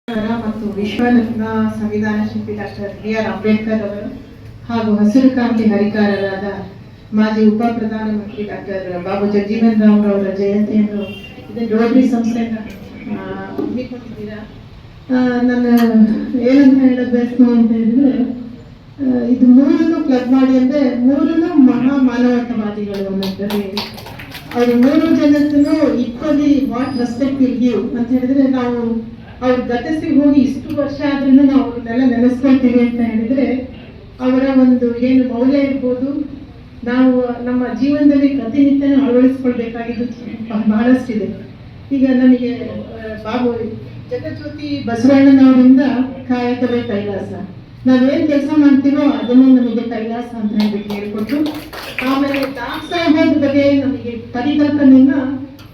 ಮತ್ತು ವಿಶ್ವರತ್ನ ಸಂವಿಧಾನ ಶಿಲ್ಪಿ ಡಾಕ್ಟರ್ BR ಅಂಬೇಡ್ಕರ್ ಅವರು ಹಾಗೂ ಹಸಿರು ಕ್ರಾಂತಿ ಹರಿಕಾರರಾದ ಮಾಜಿ ಉಪ ಪ್ರಧಾನಮಂತ್ರಿ ಡಾಕ್ಟರ್ ಬಾಬು ಜಗಜೀವನ್ ರಾಮ್ ಅವರ ಜಯಂತಿಯನ್ನು ರೋಟರಿ ಸಂಸ್ಥೆಯಿಂದ ಹಮ್ಮಿಕೊಂಡಿದ್ದೀರಾ. ನಾನು ಏನಂತ ಹೇಳಬೇಕು ಅಂತ ಹೇಳಿದ್ರೆ, ಇದು ಮೂರನ್ನು ಕ್ಲಬ್ ಮಾಡಿ ಅಂದ್ರೆ ಮೂರನ್ನು ಮಹಾ ಮಾನವತಾವಾದಿಗಳು ಅನ್ನೋದ್ರಲ್ಲಿ ಅವರು ಮೂರು ಜನಕ್ಕೂ equally what respect will give ಅಂತ ಹೇಳಿದ್ರೆ, ನಾವು ಅವ್ರ ಗತಿಸಿ ಹೋಗಿ ಇಷ್ಟು ವರ್ಷ ಆದ್ರೂ ನಾವು ಅವ್ರನ್ನೆಲ್ಲ ನೆನೆಸ್ಕೊಳ್ತೀವಿ ಅಂತ ಹೇಳಿದ್ರೆ ಅವರ ಒಂದು ಏನು ಮೌಲ್ಯ ಇರ್ಬೋದು, ನಾವು ನಮ್ಮ ಜೀವನದಲ್ಲಿ ಪ್ರತಿನಿತ್ಯನೂ ಅಳವಡಿಸ್ಕೊಳ್ಬೇಕಾಗಿದ್ದು ಬಹಳಷ್ಟಿದೆ. ಈಗ ನಮಗೆ ಬಾಬು ಜಗಜ್ಯೋತಿ ಬಸವಣ್ಣನವರಿಂದ ಕಾಯಕವೇ ಕೈಲಾಸ, ನಾವೇನ್ ಕೆಲಸ ಮಾಡ್ತೀವೋ ಅದನ್ನು ನಮಗೆ ಕೈಲಾಸ ಅಂತ ಹೇಳ್ಬಿಟ್ಟು ಹೇಳ್ಕೊಟ್ಟು, ಆಮೇಲೆ ದಾಸೋಹದ ಬಗ್ಗೆ ನಮಗೆ ಪರಿಕಲ್ಪನೆಯನ್ನ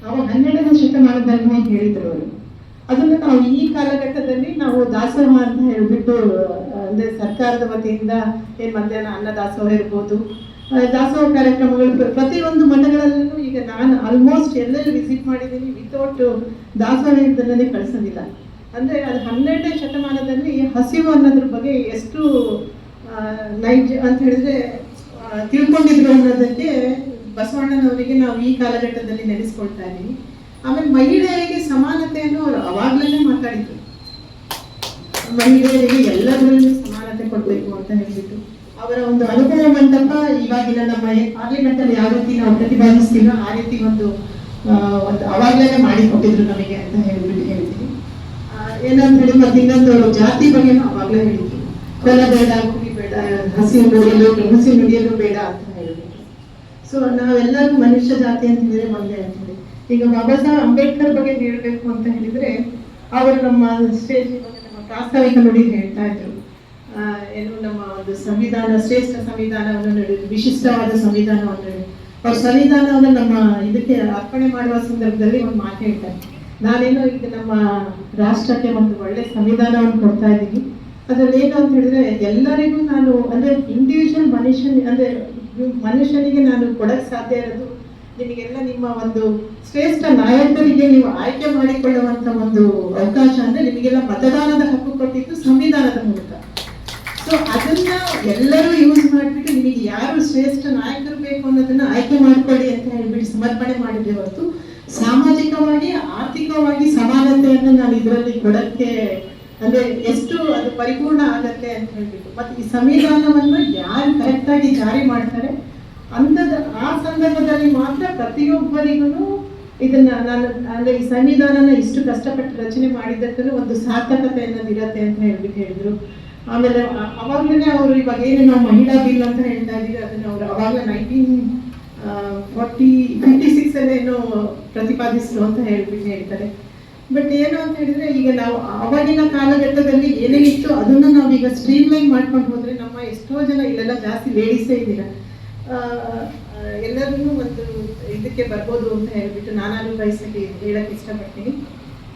ನಾವು 12ನೇ ಶತಮಾನದಲ್ಲಿ ಹೇಳಿದ್ರು ಅವರು. ಅದನ್ನು ನಾವು ಈ ಕಾಲಘಟ್ಟದಲ್ಲಿ ನಾವು ದಾಸೋಹ ಅಂತ ಹೇಳ್ಬಿಟ್ಟು ಅಂದ್ರೆ ಸರ್ಕಾರದ ವತಿಯಿಂದ ಮಧ್ಯಾಹ್ನ ಅನ್ನ ದಾಸೋಹ ಇರ್ಬೋದು, ದಾಸೋಹ ಕಾರ್ಯಕ್ರಮಗಳು ಪ್ರತಿಯೊಂದು ಮಠಗಳಲ್ಲೂ ಈಗ ನಾನು ಆಲ್ಮೋಸ್ಟ್ ಎಲ್ಲೆಲ್ಲಿ ವಿಸಿಟ್ ಮಾಡಿದ್ದೀನಿ ವಿತೌಟ್ ದಾಸೋಹ ಇದ್ದಲ್ಲೇ ಕಳಿಸೋದಿಲ್ಲ. ಅಂದ್ರೆ ಅದು 12ನೇ ಶತಮಾನದಲ್ಲಿ ಹಸಿವು ಅನ್ನೋದ್ರ ಬಗ್ಗೆ ಎಷ್ಟು ನೈಜ ಅಂತ ಹೇಳಿದ್ರೆ ತಿಳ್ಕೊಂಡಿದ್ರು ಅನ್ನೋದಕ್ಕೆ ಬಸವಣ್ಣನವರಿಗೆ ನಾವು ಈ ಕಾಲಘಟ್ಟದಲ್ಲಿ ನೆನೆಸ್ಕೊಳ್ತಾ ಇದ್ದೀವಿ. ಆಮೇಲೆ ಮಹಿಳೆಯರಿಗೆ ಸಮಾನತೆಯನ್ನು ಅವರು ಅವಾಗ್ಲೇ ಮಾತಾಡಿದ್ರು, ಮಹಿಳೆಯರಿಗೆ ಎಲ್ಲದರಲ್ಲೂ ಸಮಾನತೆ ಕೊಡ್ಬೇಕು ಅಂತ ಹೇಳ್ಬಿಟ್ಟು ಅವರ ಒಂದು ಅನುಭವ ಮಂಟಪ ಇವಾಗಿನ ನಮ್ಮ ಪಾರ್ಲಿಮೆಂಟ್ ಅಲ್ಲಿ ಯಾವ ರೀತಿ ನಾವು ಪ್ರತಿಪಾದಿಸ್ತೀವೋ ಆ ರೀತಿ ಒಂದು ಅವಾಗ್ಲೇ ಮಾಡಿಕೊಟ್ಟಿದ್ರು ನಮಗೆ ಅಂತ ಹೇಳ್ಬಿಟ್ಟು ಹೇಳ್ತೀವಿ. ಏನಂತ ಹೇಳಿ ಮತ್ತೆ ಇನ್ನೊಂದು ಜಾತಿ ಬಗ್ಗೆನೂ ಅವಾಗ್ಲೇ ಹೇಳಿದ್ವಿ, ಕೊಲ ಬೇಡ, ಕುಡಿ ಬೇಡ, ಹಸಿವು ನುಡಿಯಲು ಬೇಡ ಅಂತ ಹೇಳ್ಬಿಟ್ಟು. ಸೊ ನಾವೆಲ್ಲರೂ ಮನುಷ್ಯ ಜಾತಿ ಅಂತ ಹೇಳಿದ್ರೆ ಒಂದೇ ಅಂತ ಹೇಳಿ. ಈಗ ಬಾಬಾ ಸಾಹೇಬ್ ಅಂಬೇಡ್ಕರ್ ಬಗ್ಗೆ ಹೇಳ್ಬೇಕು ಅಂತ ಹೇಳಿದ್ರೆ, ಅವರು ನಮ್ಮ ಸ್ಟೇಜ್ ಬಗ್ಗೆ ನಮ್ಮ ಪ್ರಾಸ್ತಾವಿಕ ನುಡಿ ಹೇಳ್ತಾ ಇದ್ರು, ಏನು ನಮ್ಮ ಒಂದು ಸಂವಿಧಾನ ಶ್ರೇಷ್ಠ ಸಂವಿಧಾನವನ್ನು ನಡೆದು ವಿಶಿಷ್ಟವಾದ ಸಂವಿಧಾನವನ್ನು ನಡೆದು ಅವ್ರ ಸಂವಿಧಾನವನ್ನು ನಮ್ಮ ಇದಕ್ಕೆ ಅರ್ಪಣೆ ಮಾಡುವ ಸಂದರ್ಭದಲ್ಲಿ ಒಂದು ಮಾತು ಹೇಳ್ತಾರೆ, ನಾನೇನೋ ಈಗ ನಮ್ಮ ರಾಷ್ಟ್ರಕ್ಕೆ ಒಂದು ಒಳ್ಳೆ ಸಂವಿಧಾನವನ್ನು ಕೊಡ್ತಾ ಇದ್ದೀನಿ, ಅದ್ರಲ್ಲಿ ಏನು ಅಂತ ಹೇಳಿದ್ರೆ ಎಲ್ಲರಿಗೂ ನಾನು ಅಂದ್ರೆ ಇಂಡಿವಿಜುವಲ್ ಮನುಷ್ಯನಿಗೆ ನಾನು ಕೊಡಕ್ ಸಾಧ್ಯ ಇರೋದು ನಿಮಗೆಲ್ಲ ನಿಮ್ಮ ಒಂದು ಶ್ರೇಷ್ಠ ನಾಯಕರಿಗೆ ನೀವು ಆಯ್ಕೆ ಮಾಡಿಕೊಳ್ಳುವಂತ ಒಂದು ಅವಕಾಶ ಅಂದ್ರೆ ನಿಮಗೆಲ್ಲ ಮತದಾನದ ಹಕ್ಕು ಕೊಟ್ಟಿದ್ದು ಸಂವಿಧಾನದ ಮೂಲಕ. ಸೊ ಅದನ್ನ ಎಲ್ಲರೂ ಯೂಸ್ ಮಾಡಿಬಿಟ್ಟು ನಿಮಗೆ ಯಾರು ಶ್ರೇಷ್ಠ ನಾಯಕರು ಬೇಕು ಅನ್ನೋದನ್ನ ಆಯ್ಕೆ ಮಾಡ್ಕೊಳ್ಳಿ ಅಂತ ಹೇಳ್ಬಿಟ್ಟು ಸಮರ್ಪಣೆ ಮಾಡಿದ್ರೆ ಹೊರತು ಸಾಮಾಜಿಕವಾಗಿ ಆರ್ಥಿಕವಾಗಿ ಸಮಾನತೆಯನ್ನು ನಾನು ಇದರಲ್ಲಿ ಕೊಡಕ್ಕೆ ಅಂದ್ರೆ ಎಷ್ಟು ಅದು ಪರಿಪೂರ್ಣ ಆಗತ್ತೆ ಅಂತ ಹೇಳ್ಬಿಟ್ಟು, ಮತ್ತೆ ಈ ಸಂವಿಧಾನವನ್ನು ಯಾರು ಕರೆಕ್ಟ್ ಆಗಿ ಜಾರಿ ಮಾಡ್ತಾರೆ ಆ ಸಂದರ್ಭದಲ್ಲಿ ಮಾತ್ರ ಪ್ರತಿಯೊಬ್ಬರಿಗೂ ಇದನ್ನ ನಾನು ಅಂದ್ರೆ ಈ ಸಂವಿಧಾನನ ಇಷ್ಟು ಕಷ್ಟಪಟ್ಟು ರಚನೆ ಮಾಡಿದ್ದಕ್ಕೂ ಒಂದು ಸಾರ್ಥಕತೆ ಅನ್ನೋದಿರತ್ತೆ ಅಂತ ಹೇಳ್ಬಿಟ್ಟು ಹೇಳಿದ್ರು. ಆಮೇಲೆ ಅವಾಗ್ಲೇ ಅವರು ಇವಾಗ ಏನು ನಾವು ಮಹಿಳಾ ಬಿಲ್ ಅಂತ ಹೇಳ್ತಾ ಇದೀವಿ ಅದನ್ನ ಅವರು ಅವಾಗಲೇ 1956 ಏನೋ ಪ್ರತಿಪಾದಿಸಿದ್ರು ಅಂತ ಹೇಳ್ಬಿಟ್ಟು ಹೇಳ್ತಾರೆ. ಬಟ್ ಏನು ಅಂತ ಹೇಳಿದ್ರೆ ಈಗ ನಾವು ಅವಾಗಿನ ಕಾಲಘಟ್ಟದಲ್ಲಿ ಏನೇನಿತ್ತು ಅದನ್ನ ನಾವೀಗ ಸ್ಟ್ರೀಮ್ ಲೈನ್ ಮಾಡ್ಕೊಂಡು ಹೋದ್ರೆ ನಮ್ಮ ಎಷ್ಟೋ ಜನ ಇಲ್ಲೆಲ್ಲ ಜಾಸ್ತಿ ಲೇಡೀಸೇ ಇದ್ದೀರಾ, ಎಲ್ಲರಿಗೂ ಒಂದು ಇದಕ್ಕೆ ಬರ್ಬೋದು ಅಂತ ಹೇಳ್ಬಿಟ್ಟು ನಾನಾದ್ರೂ ಬಯಸಕ್ಕೆ ಹೇಳಕ್ ಇಷ್ಟಪಡ್ತೀನಿ.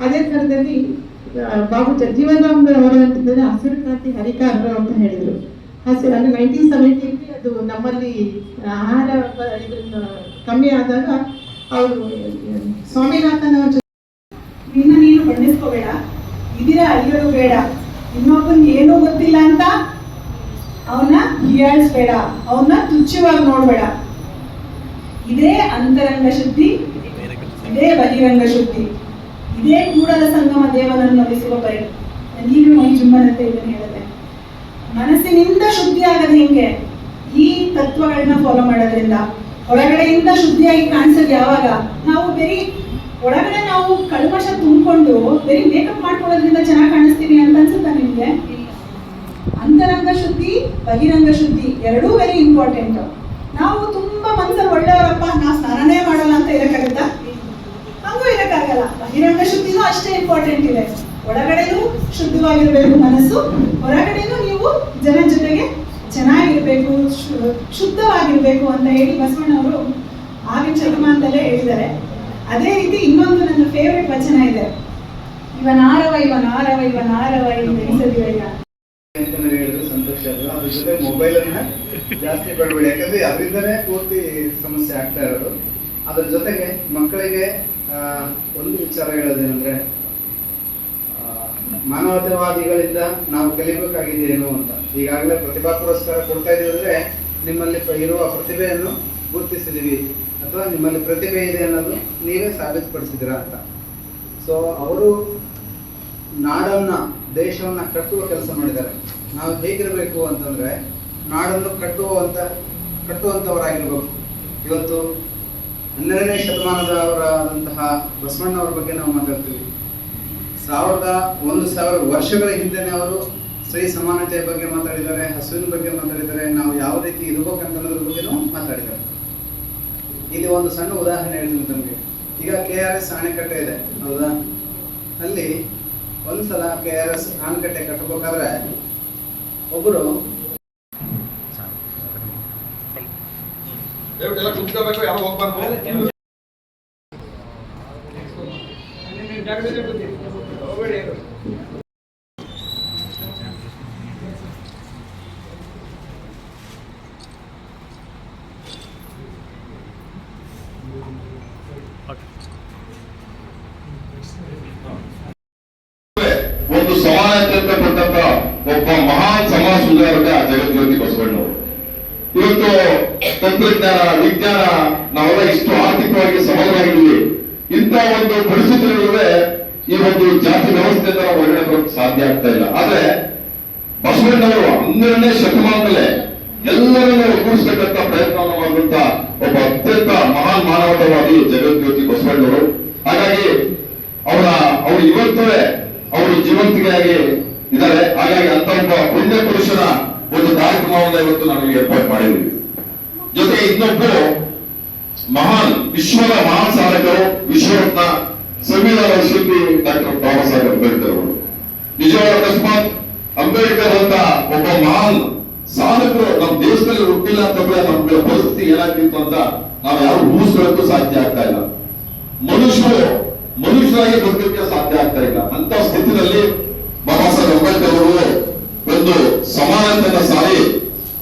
ಅದೇ ಥರದಲ್ಲಿ ಬಾಬು ಜಗಜೀವನ್ ರಾಮ್ ಅವರು ಅಂತಂದ್ರೆ ಹಸಿರು ಕ್ರಾಂತಿ ಹರಿಕಾರರು ಅಂತ ಹೇಳಿದ್ರು. ಹಸಿರು ಅಂದ್ರೆ 1970 ಅದು ನಮ್ಮಲ್ಲಿ ಆಹಾರ ಇದನ್ನ ಕಮ್ಮಿ ಆದಾಗ ಅವರು ಸ್ವಾಮಿನಾಥನ್ ಅವ್ರ ಜೊತೆ ನೀನು ಬಣ್ಣಿಸ್ಕೋಬೇಡ, ಇದೀರ ಅರಿಯೋದು ಬೇಡ, ಇನ್ನೊಬ್ಬನಿಗೆ ಏನೂ ಗೊತ್ತಿಲ್ಲ ಅಂತ ಅವನ್ನ ಹೀಯಾಳಿಸ್ಬೇಡ, ಅವನ್ನ ತುಚ್ಛವಾಗಿ ನೋಡ್ಬೇಡ, ಇದೇ ಅಂತರಂಗ ಶುದ್ಧಿ, ಇದೇ ಬಹಿರಂಗ ಶುದ್ಧಿ, ಇದೇ ಕೂಡಲ ಸಂಗಮ ದೇವನನ್ನು ನಮಿಸುವ ಬಯಲು. ಈಗಲೂ ಮೈ ಜುಮ್ಮನಂತೆ ಇದನ್ನು ಹೇಳುತ್ತೆ. ಮನಸ್ಸಿನಿಂದ ಶುದ್ಧಿ ಆಗದೆ ಹಿಂಗೆ ಈ ತತ್ವಗಳನ್ನ ಫಾಲೋ ಮಾಡೋದ್ರಿಂದ ಹೊರಗಡೆಯಿಂದ ಶುದ್ಧಿಯಾಗಿ ಕಾಣಿಸೋದು ಯಾವಾಗ ನಾವು ಬರೀ ಒಳಗಡೆ ನಾವು ಕಲ್ಮಶ ತುಂಬಿಕೊಂಡು ಬರೀ ಮೇಕಪ್ ಮಾಡ್ಕೊಳ್ಳೋದ್ರಿಂದ ಚೆನ್ನಾಗಿ ಕಾಣಿಸ್ತೀವಿ ಅಂತ ಅನ್ಸುತ್ತಾ ನಿಮ್ಗೆ? ಅಂತರಂಗ ಶುದ್ಧಿ ಬಹಿರಂಗ ಶುದ್ಧಿ ಎರಡೂ ವೆರಿ ಇಂಪಾರ್ಟೆಂಟ್. ನಾವು ತುಂಬಾ ಮನಸ್ಸಲ್ಲಿ ಒಳ್ಳೆಯವರಪ್ಪ ನಾವು ಸ್ನಾನನೇ ಮಾಡಲ್ಲ ಅಂತ ಇರಕ್ಕಾಗತ್ತಾ? ಹಂಗೂ ಇರಕ್ಕಾಗಲ್ಲ. ಬಹಿರಂಗ ಶುದ್ಧಿನೂ ಅಷ್ಟೇ ಇಂಪಾರ್ಟೆಂಟ್ ಇದೆ. ಒಳಗಡೆನೂ ಶುದ್ಧವಾಗಿರ್ಬೇಕು ಮನಸ್ಸು, ಹೊರಗಡೆನೂ ನೀವು ಜನ ಜೊತೆಗೆ ಚೆನ್ನಾಗಿರ್ಬೇಕು, ಶುದ್ಧವಾಗಿರ್ಬೇಕು ಅಂತ ಹೇಳಿ ಬಸವಣ್ಣವರು ಆಗಿನ ಶತಮಾನದಲ್ಲೇ ಹೇಳಿದ್ದಾರೆ. ಅದೇ ರೀತಿ ಇನ್ನೊಂದು ನನ್ನ ಫೇವ್ರೆಟ್ ವಚನ ಇದೆ, ಇವನಾರವ ಇವನಾರವ ಇವನಾರವ ಎನಿಸದಿರಯ್ಯ. ಸಂತೋಷ ಅದ್ರ ಜೊತೆ ಮೊಬೈಲ್ ಅನ್ನ ಜಾಸ್ತಿ ಕೊಡ್ಬೇಡಿ, ಯಾಕಂದ್ರೆ ಅದರಿಂದನೇ ಪೂರ್ತಿ ಸಮಸ್ಯೆ ಆಗ್ತಾ ಇರೋದು. ಅದ್ರ ಜೊತೆಗೆ ಮಕ್ಕಳಿಗೆ ಒಂದು ವಿಚಾರ ಹೇಳೋದೇನಂದ್ರೆ ಮಾನವತಾವಾದಿಗಳಿಂದ ನಾವು ಕಲಿಬೇಕಾಗಿದೆ ಏನು ಅಂತ. ಈಗಾಗಲೇ ಪ್ರತಿಭಾ ಪುರಸ್ಕಾರ ಕೊಡ್ತಾ ಇದೀವಿ ಅಂದರೆ ನಿಮ್ಮಲ್ಲಿ ಇರುವ ಪ್ರತಿಭೆಯನ್ನು ಗುರುತಿಸಿದ್ದೀವಿ ಅಥವಾ ನಿಮ್ಮಲ್ಲಿ ಪ್ರತಿಭೆ ಇದೆ ಅನ್ನೋದು ನೀವೇ ಸಾಬೀತುಪಡಿಸಿದ್ದೀರಾ ಅಂತ. ಸೊ ಅವರು ನಾಡನ್ನು ದೇಶವನ್ನು ಕಟ್ಟುವ ಕೆಲಸ ಮಾಡಿದ್ದಾರೆ. ನಾವು ಹೇಗಿರಬೇಕು ಅಂತಂದರೆ ನಾಡನ್ನು ಕಟ್ಟುವಂಥವರಾಗಿರ್ಬೇಕು. ಇವತ್ತು 12ನೇ ಶತಮಾನದವರಾದಂತಹ ಬಸವಣ್ಣವರ ಬಗ್ಗೆ ನಾವು ಮಾತಾಡ್ತೀವಿ. 1000 ವರ್ಷಗಳ ಹಿಂದೆನೇ ಅವರು ಸ್ತ್ರೀ ಸಮಾನತೆಯ ಬಗ್ಗೆ ಮಾತಾಡಿದ್ದಾರೆ, ಹಸುವಿನ ಬಗ್ಗೆ ಮಾತಾಡಿದ್ದಾರೆ, ನಾವು ಯಾವ ರೀತಿ ಇರಬೇಕಂತ ಅನ್ನೋದ್ರ ಬಗ್ಗೆನೂ ಮಾತಾಡಿದ್ದಾರೆ. ಇಲ್ಲಿ ಒಂದು ಸಣ್ಣ ಉದಾಹರಣೆ ಹೇಳ್ತೀನಿ ತಮಗೆ. ಈಗ KRS ಅಣೆಕಟ್ಟೆ ಇದೆ ಹೌದಾ, ಅಲ್ಲಿ ಒಂದ್ಸಲ KRS ಅಣೆಕಟ್ಟೆ ಕಟ್ಟಬೇಕಾದ್ರೆ ಒಬ್ಬರು ಒಂದು ಸಮಾನತೆ ಕೊಟ್ಟಂತ ಒಬ್ಬ ಮಹಾನ್ ಸಮಾಜ ಸುಧಾರಕ ಜಗಜ್ಯೋತಿ ಬಸವಣ್ಣವರು. ಇವತ್ತು ತಂತ್ರಜ್ಞಾನ ವಿಜ್ಞಾನ ನಾವೆಲ್ಲ ಇಷ್ಟು ಆರ್ಥಿಕವಾಗಿ ಸಬಲರಾಗಿದ್ದೀವಿ. ಇಂಥ ಒಂದು ಪರಿಸ್ಥಿತಿಗಳಿವೆ, ಈ ಒಂದು ಜಾತಿ ವ್ಯವಸ್ಥೆಯಿಂದ ನಾವು ಹೊರಗಡೆ ಬರೋಕ್ಕೆ ಸಾಧ್ಯ ಆಗ್ತಾ ಇಲ್ಲ. ಆದ್ರೆ ಬಸವಣ್ಣವರು 12ನೇ ಶತಮಾನದಲ್ಲೇ ಎಲ್ಲರನ್ನೂ ಒಗ್ಗೂಡಿಸತಕ್ಕಂಥ ಪ್ರಯತ್ನವನ್ನು ಮಾಡಿದಂತ ಒಬ್ಬ ಅತ್ಯಂತ ಮಹಾನ್ ಮಾನವತಾವಾದಿ ಜಗಜ್ಯೋತಿ ಬಸವಣ್ಣವರು. ಹಾಗಾಗಿ ಅವರು ಇವತ್ತೇ ಅವರು ಜೀವಂತಿಕೆಯಾಗಿ ಇದ್ದಾರೆ. ಹಾಗಾಗಿ ಅಂತ ಒಬ್ಬ ಪುಣ್ಯ ಪುರುಷನ ಒಂದು ಕಾರ್ಯಕ್ರಮವನ್ನು ಇವತ್ತು ನಾವು ಏರ್ಪಾಡು ಮಾಡಿದ್ದೀವಿ. ಜೊತೆಗೆ ಇನ್ನೊಬ್ಬರು ವಿಶ್ವದ ಮಹಾನ್ ಸಾಧಕರು, ವಿಶ್ವರತ್ನ ಸಂವಿಧಾನ ಶಿಲ್ಪಿ ಡಾಕ್ಟರ್ ಬಾಬಾ ಸಾಹೇಬ್ ಅಂಬೇಡ್ಕರ್ ಅವರು. ನಿಜವಾದ ಅಕಸ್ಮಾತ್ ಅಂಬೇಡ್ಕರ್ ಅಂತ ಒಬ್ಬ ಮಹಾನ್ ಸಾಧಕರು ನಮ್ಮ ದೇಶದಲ್ಲಿ ಹುಟ್ಟಿಲ್ಲ ಅಂತಂದ್ರೆ ನಮ್ಗೆ ಪರಿಸ್ಥಿತಿ ಏನಾಗ್ತಿತ್ತು ಅಂತ ನಾವು ಯಾರು ಊಹಿಸ್ಕೊಳ್ಳೋಕ್ಕೂ ಸಾಧ್ಯ ಆಗ್ತಾ ಇಲ್ಲ. ಮನುಷ್ಯರಾಗಿ ಬದುಕಕ್ಕೆ ಸಾಧ್ಯ ಆಗ್ತಾ ಇಲ್ಲ. ಅಂತ ಸ್ಥಿತಿಯಲ್ಲಿ ಬಾಬಾ ಸಾಹೇಬ್ ಅಂಬೇಡ್ಕರ್ ಅವರು ಒಂದು ಸಮಾನತೆಯನ್ನು ಸಾರಿ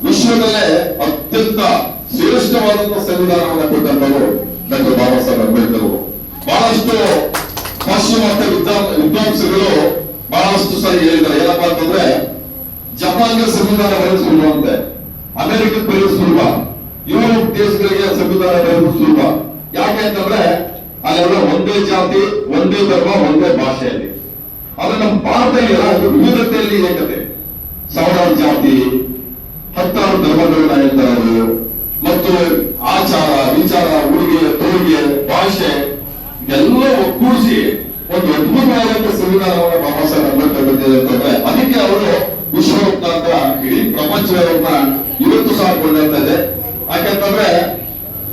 ವಿಶ್ವದಲ್ಲೇ ಅತ್ಯಂತ ಶ್ರೇಷ್ಠವಾದಂತಹ ಸಂವಿಧಾನವನ್ನು ಕೊಟ್ಟಂತವರು ಡಾಕ್ಟರ್ ಬಾಬಾ ಸಾಹೇಬ್ ಅಂಬೇಡ್ಕರ್ ಅವರು. ಬಹಳಷ್ಟು ಪಾಶ್ಚಿಮಾತ್ಯ ವಿದ್ವಾಂಸಗಳು ಬಹಳಷ್ಟು ಸಾರಿ ಹೇಳಿದ್ದಾರೆ. ಏನಪ್ಪಾ ಅಂತಂದ್ರೆ ಜಪಾನ್ಗೆ ಸಂವಿಧಾನ ಬರೆದು ಸುಲಭ ಅಂತೆ, ಅಮೆರಿಕಕ್ಕೆ ಬರೆಯೋದು ಸುಲಭ, ಯುರೋಪ್ ದೇಶಗಳಿಗೆ ಸಂವಿಧಾನ ಬರೆಯೋದು ಸುಲಭ. ಯಾಕೆ ಅಂತಂದ್ರೆ ಅಲ್ಲೆಲ್ಲ ಒಂದೇ ಜಾತಿ, ಒಂದೇ ಧರ್ಮ, ಒಂದೇ ಭಾಷೆಯಲ್ಲಿ. ಆದ್ರೆ ನಮ್ಮ ಭಾರತದಲ್ಲಿ ವಿವಿಧತೆಯಲ್ಲಿ ಏಕತೆ, 1000 ಜಾತಿ, 10 ಧರ್ಮಗಳನ್ನ ಹೇಳ್ತಾರೆ. ಮತ್ತು ಆಚಾರ ವಿಚಾರ, ಉಡುಗೆ ತೊಡುಗೆ, ಭಾಷೆ ಎಲ್ಲ ಒಗ್ಗೂಡಿಸಿ ಒಂದು ಅದ್ಭುತವಾದಂತಹ ಸಂವಿಧಾನವನ್ನು ಬಾಬಾ ಸಾಹೇಬ್ ಅಂಬೇಡ್ಕರ್ ಬಂದಿದೆ ಅಂತಂದ್ರೆ ಅದಕ್ಕೆ ಅವರು ವಿಶ್ವರತ್ನ ಅಂತ ಇಡೀ ಪ್ರಪಂಚವನ್ನ ಇವತ್ತು ಸಹ ಕೊಂಡೊಯ್ತಾ ಇದೆ. ಯಾಕೆಂತಂದ್ರೆ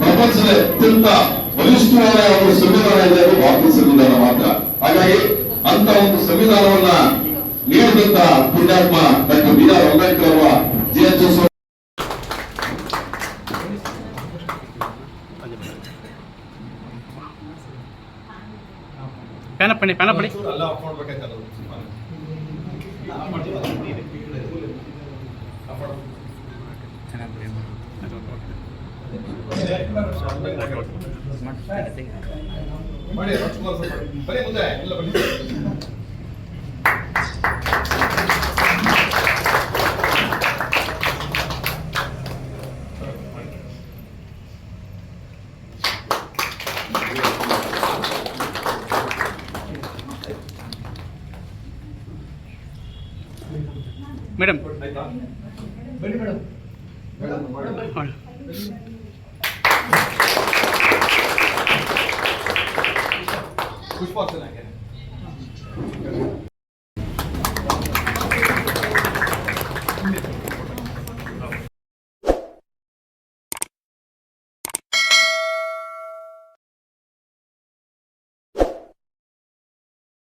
ಪ್ರಪಂಚದ ಅತ್ಯಂತ ಬಲಿಷ್ಠವಾದ ಒಂದು ಸಂವಿಧಾನ ಇದೆ, ಅದು ಭಾರತೀಯ ಸಂವಿಧಾನ ಮಾತ್ರ. ಹಾಗಾಗಿ ಅಂತ ಒಂದು ಸಂವಿಧಾನವನ್ನ ನೀಡಿದಂತ ಪುಣ್ಯಾತ್ಮ ಡಾಕ್ಟರ್ BR ಅಂಬೇಡ್ಕರ್ ಅವರ ಜಯಂತ್ಯೋತ್ಸವ ಪೆನಪಣಿ ಮೇಡಮ್ ಪುಷ್ಪಾರ್ಚನೆ